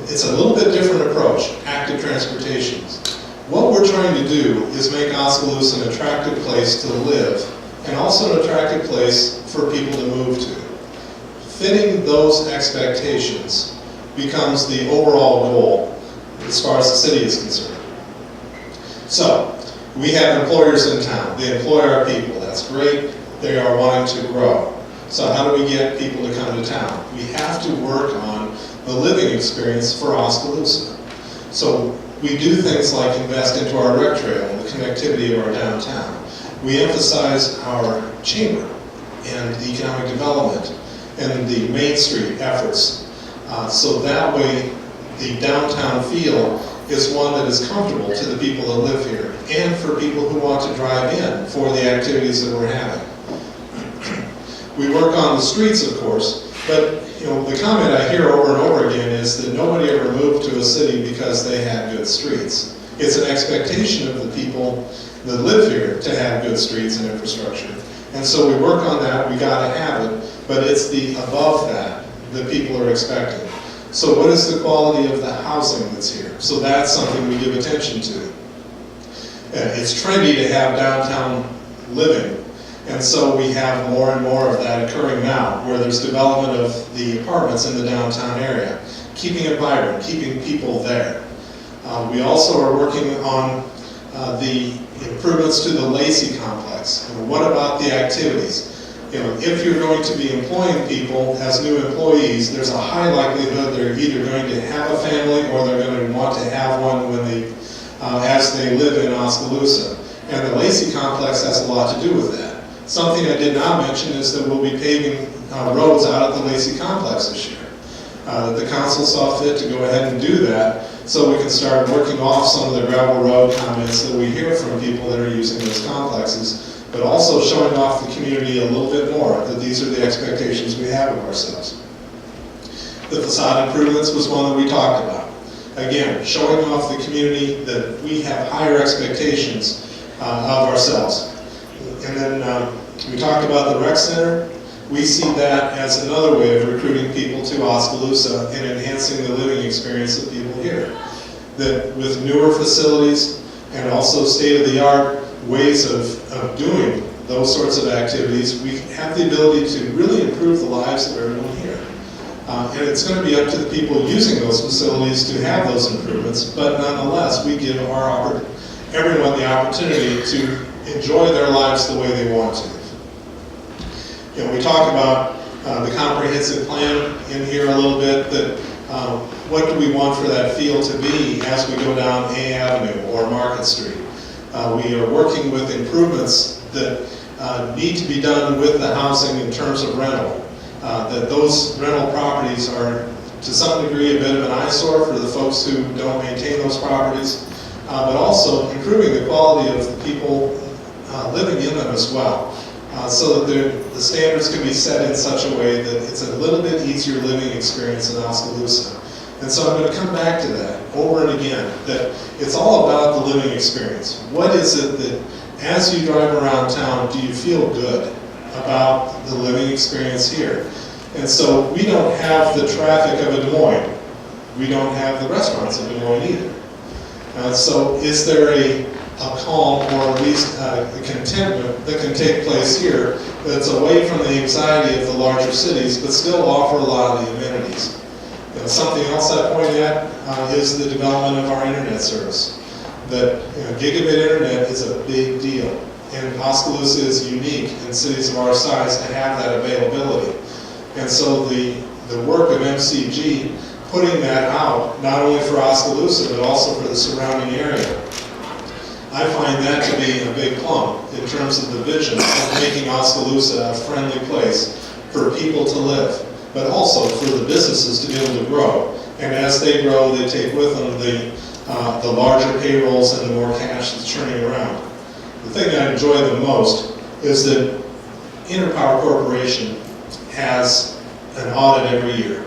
it's a little bit different approach, active transportations. What we're trying to do is make Oskaloosa an attractive place to live, and also an attractive place for people to move to. Fitting those expectations becomes the overall goal as far as the city is concerned. So, we have employers in town. They employ our people. That's great. They are wanting to grow. So how do we get people to come to town? We have to work on the living experience for Oskaloosa. So we do things like invest into our rec trail and the connectivity of our downtown. We emphasize our chamber and the economic development and the Main Street efforts. So that way the downtown feel is one that is comfortable to the people that live here and for people who want to drive in for the activities that we're having. We work on the streets, of course, but the comment I hear over and over again is that nobody ever moved to a city because they had good streets. It's an expectation of the people that live here to have good streets and infrastructure. And so we work on that, we gotta have it, but it's the above that people are expecting. So what is the quality of the housing that's here? So that's something we give attention to. It's trendy to have downtown living, and so we have more and more of that occurring now, where there's development of the apartments in the downtown area, keeping it vibrant, keeping people there. We also are working on the improvements to the Lacey complex. What about the activities? If you're going to be employing people as new employees, there's a high likelihood they're either going to have a family or they're going to want to have one when they, as they live in Oskaloosa. And the Lacey complex has a lot to do with that. Something I did not mention is that we'll be paving roads out at the Lacey complex this year. The council saw fit to go ahead and do that so we can start working off some of the gravel road comments that we hear from people that are using those complexes, but also showing off the community a little bit more, that these are the expectations we have of ourselves. The facade improvements was one that we talked about. Again, showing off the community that we have higher expectations of ourselves. And then we talked about the rec center. We see that as another way of recruiting people to Oskaloosa and enhancing the living experience of people here. That with newer facilities and also state-of-the-art ways of doing those sorts of activities, we have the ability to really improve the lives of everyone here. And it's going to be up to the people using those facilities to have those improvements, but nonetheless, we give everyone the opportunity to enjoy their lives the way they want to. We talk about the comprehensive plan in here a little bit, that what do we want for that field to be as we go down A Avenue or Market Street. We are working with improvements that need to be done with the housing in terms of rental. That those rental properties are to some degree a bit of an eyesore for the folks who don't maintain those properties, but also improving the quality of the people living in them as well. So that the standards can be set in such a way that it's a little bit easier living experience in Oskaloosa. And so I'm going to come back to that over and again, that it's all about the living experience. What is it that, as you drive around town, do you feel good about the living experience here? And so we don't have the traffic of a Des Moines. We don't have the restaurants of Des Moines either. So is there a calm, or at least a contentment that can take place here that's away from the anxiety of the larger cities, but still offer a lot of the amenities? Something else I point at is the development of our internet service. That gigabit internet is a big deal, and Oskaloosa is unique in cities of our size to have that availability. And so the work of MCG, putting that out, not only for Oskaloosa, but also for the surrounding area, I find that to be a big plum in terms of the vision of making Oskaloosa a friendly place for people to live, but also for the businesses to be able to grow. And as they grow, they take with them the larger payrolls and the more cash that's churning around. The thing I enjoy the most is that Interpower Corporation has an audit every year.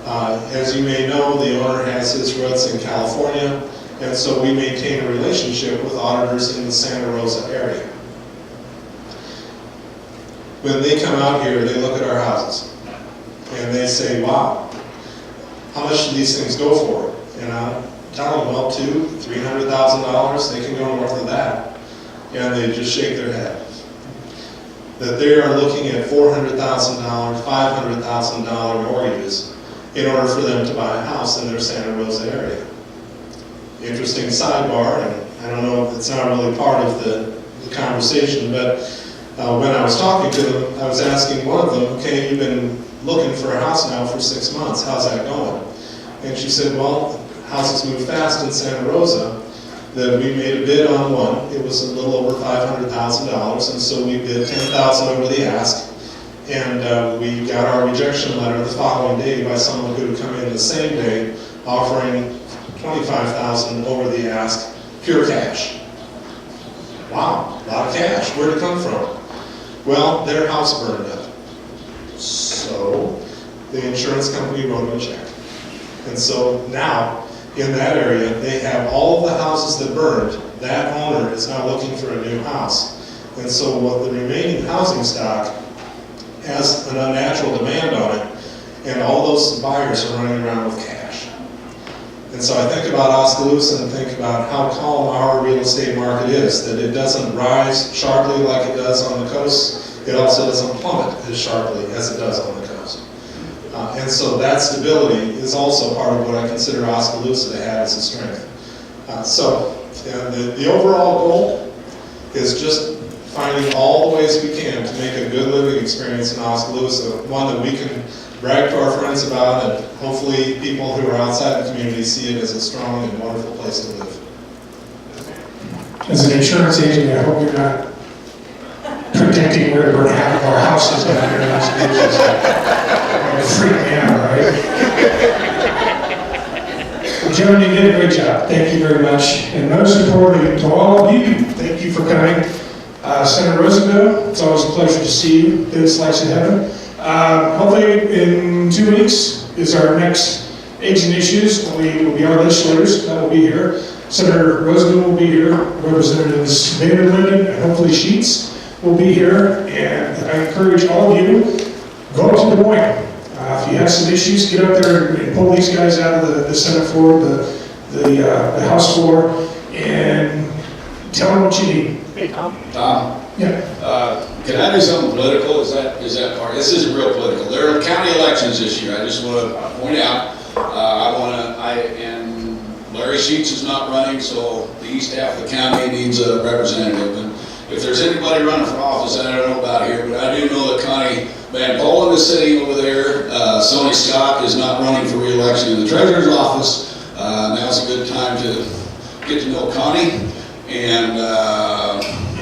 As you may know, the owner has his roots in California, and so we maintain a relationship with auditors in the Santa Rosa area. When they come out here, they look at our houses, and they say, wow, how much do these things go for? And I tell them, well, $200,000 to $300,000, they can go north of that. And they just shake their head. That they are looking at $400,000, $500,000 mortgages in order for them to buy a house in their Santa Rosa area. Interesting sidebar, and I don't know if it's not really part of the conversation, but when I was talking to them, I was asking one of them, okay, you've been looking for a house now for 6 months, how's that going? And she said, well, houses move fast in Santa Rosa, that we made a bid on one. It was a little over $500,000, and so we bid $10,000 over the ask, and we got our rejection letter the following day by someone who would come in the same day offering $25,000 over the ask, pure cash. Wow, a lot of cash. Where'd it come from? Well, their house burned up. So the insurance company wrote them a check. And so now, in that area, they have all of the houses that burned. That owner is now looking for a new house. And so what the remaining housing stock has an unnatural demand on it, and all those buyers are running around with cash. And so I think about Oskaloosa and think about how calm our real estate market is, that it doesn't rise sharply like it does on the coast. It also doesn't plummet as sharply as it does on the coast. And so that stability is also part of what I consider Oskaloosa to have as a strength. The overall goal is just finding all the ways we can to make a good living experience in Oskaloosa, one that we can brag to our friends about, and hopefully people who are outside the community see it as a strong and wonderful place to live. As an insurance agent, I hope you're not predicting where we're going to have our houses down here in Oskaloosa. It freaked me out, right? Gentlemen, you did a great job. Thank you very much. And most importantly, to all of you, thank you for coming. Senator Rosenberg, it's always a pleasure to see you. Good slice of heaven. Hopefully in 2 weeks is our next Age and Issues. We will be our legislators that will be here. Senator Rosenberg will be here. Representatives Vader, Linden, and hopefully Sheets will be here. And I encourage all of you, go up to Des Moines. If you have some issues, get up there and pull these guys out of the Senate floor, the House floor, and tell them what you need. Hey, Tom. Tom, Yeah. can I do something political? Is that part? This isn't real political. There are county elections this year. I just want to point out, and Larry Sheets is not running, so the east half of the county needs a representative. And if there's anybody running for office that I don't know about here, but I do know that Connie Van Polen is sitting over there. Sonny Scott is not running for re-election in the treasurer's office. Now's a good time to get to know Connie. And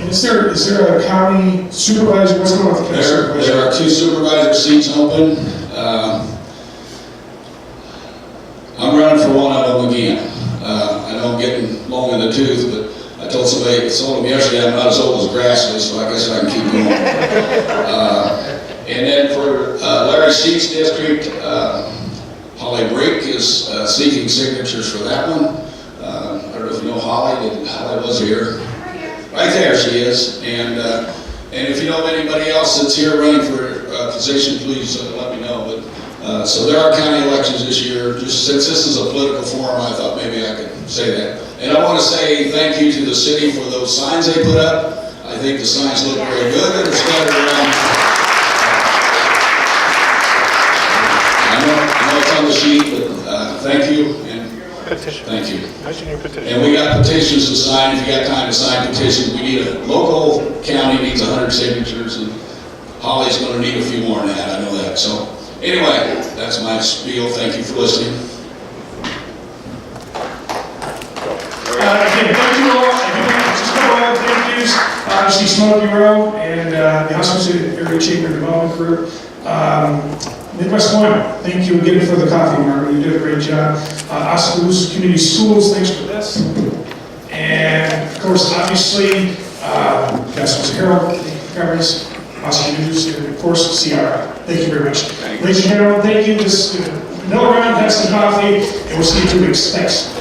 Is there a county supervisor? What's going on with the county supervisor? there are 2 supervisor seats open. I'm running for one of them again. I know I'm getting long in the tooth, but I told them yesterday I'm not as old as Grassley, so I guess I can keep going. And then for Larry Sheets' district, Holly Brick is seeking signatures for that one. I don't know if you know Holly. Holly was here. Right there she is. And if you know of anybody else that's here running for a position, please let me know. But so there are county elections this year. Just since this is a political forum, I thought maybe I could say that. And I want to say thank you to the city for those signs they put up. I think the signs look very good and they're scattered around. I know it's on the sheet, but thank you. Thank you. And we got petitions to sign. If you got time to sign petitions, we need a local county needs 100 signatures, and Holly's going to need a few more than that. I know that. So anyway, that's my spiel. Thank you for listening. Again, thank you all. Just a couple of thank yous. Obviously, Smokey Rowe and the Oskaloosa Area Chamber Development Group. Midwest One, thank you again for the coffee, Margaret. You did a great job. Oskaloosa Community Schools, thanks for this. And of course, obviously, Oskaloosa Herald, Governance, Oskaloosa News, and of course, CRI. Thank you very much. Ladies and gentlemen, thank you. Just mill around, have some coffee, and we'll see you in 2 weeks. Thanks.